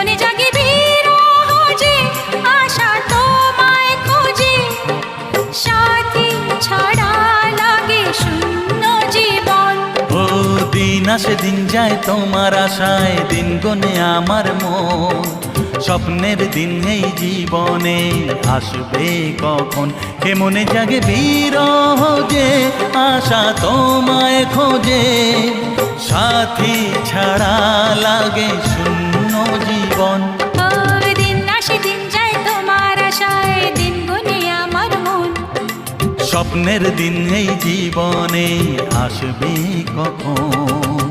মনে জাগে বিরহ যে আশা তোমায় খোঁজে, সাথী ছাড়া লাগে শূন্য জীবন। ও দিন আসে দিন যায় তোমার আশায়, দিন গনে আমার মন। স্বপ্নের দিন এই জীবনে আসবে কখন, কে মনে জাগে বিরহ যে আশা তোমায় খোঁজে, সাথী ছাড়া লাগে শূন্য জীবন। ও দিন আসে দিন যায় তোমার আশায়, দিন গুনে আমার মন। স্বপ্নের দিন এই জীবনে আসবে কখন।